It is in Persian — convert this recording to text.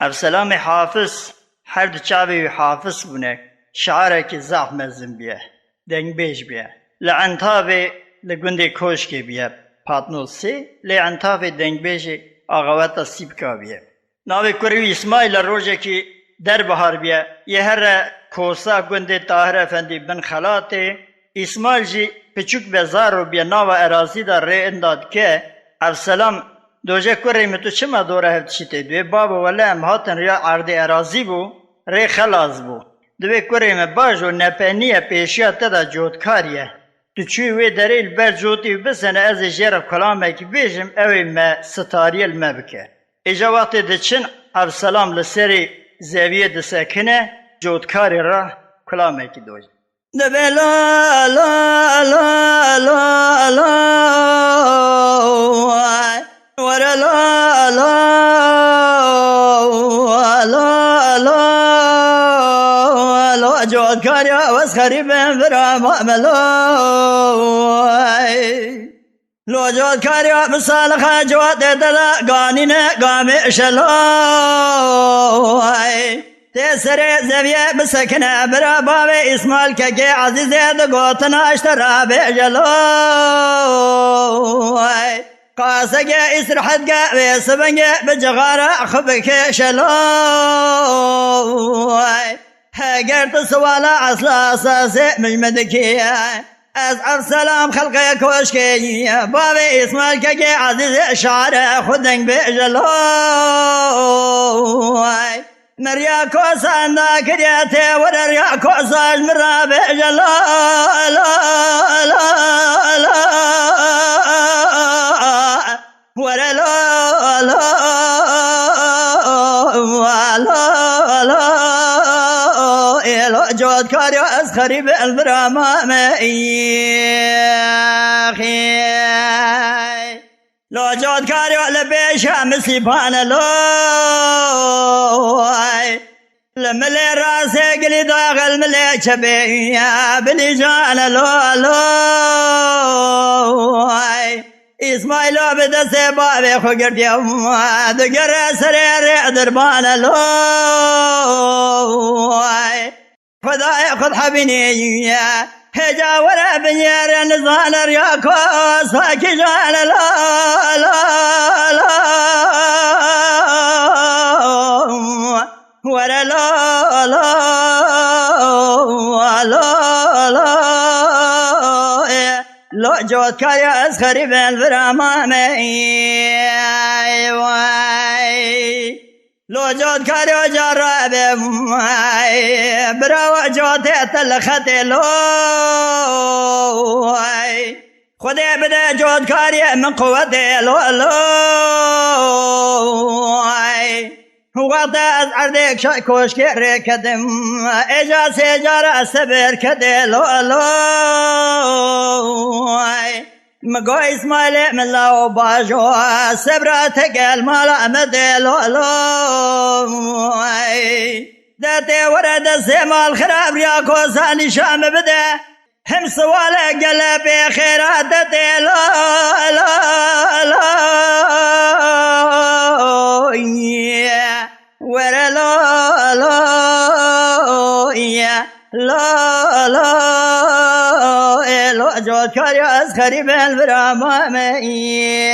افسلام حافظ هر دو چاوی حافظ بونه شعاره که زعف مزم بیه دنگ بیش بیه لعنتاوی لگنده کوشکی بیه پاتنول سی لعنتاوی دنگ بیش آغاوتا سیبکا بیه ناوی کروی اسماعیل روژه که در بهار بیه یه هر کوسا گنده طاهر افندی بن خلاته اسماعیل جی پچوک بزارو بیه ناو ارازی دا ری انداد که افسلام دوجه کره می تو چما دوره هفت شیطه دوی بابا ولی ام هاتن ریا عرض ارازی بو ری خلاص بو دوی کره می باجو نپنیه پیشیا تدا جودکاریه تو چوی وی دریل بر جوتی بسنه از جرف کلامه که بیجم اوی ما ستاریل ما بکه ایجا وقتی ده چن افسلام لسری زاویه ده سکنه جودکاری را کلامه که دوجه دبی لا لا لا لا لا ورا لا لا لا لا لا جود كاريا واسخري بن فرا مؤملو لو جود كاريا مصالحة جود دلا قانينة قامي شلو تسري زبيه بسكنه برا بابي اسماعيل كي عزيزه دغوتنا اشترى بجلو قاسك اسرحت قا سبنج بجغاره خبك شلو هاجرت سوالا اصلا اساسي مجمدكي از افسلام خلقي كوشكي بابي اسماعيل كي عزيزه شعره خدنج بجلو مريا كوسان دا كرياتي وريا كوساج مرابع جلا لا لا لا ورا لا لا لا لا لا جود كاريو اسخري بالبرامة مئي لو جود كاريو لبيشا مسيبانا لو لملي راسي قلي داخل ملي شبيه بلي جانا لو لو اسماعيل بدا سبابي خقر يوم دقر سرير دربانا لو خداي خذ حبيني هجا ورا بنير نزال رياكو ساكي جانا لا لا لا ورا لا لا لا لا لو جود كاريا اسخري بالفرامامي لو جود كاريو جرب برا جود تلخت لو خدي بدا جود كاري من قوته لو لو وقت از عردك شاكوش كيري كدم اجا سيجارة سبر كده لو لو مقو اسماعيل من لو باجو سبراتك المالا مدلو لو داتي ورد السمال خراب رياكو ساني شام بدا هم سوالة قلبي خيرات داتي لا لا لا ورا لا لا لا لا لو جود كاريو اسخري بالبرامة مئي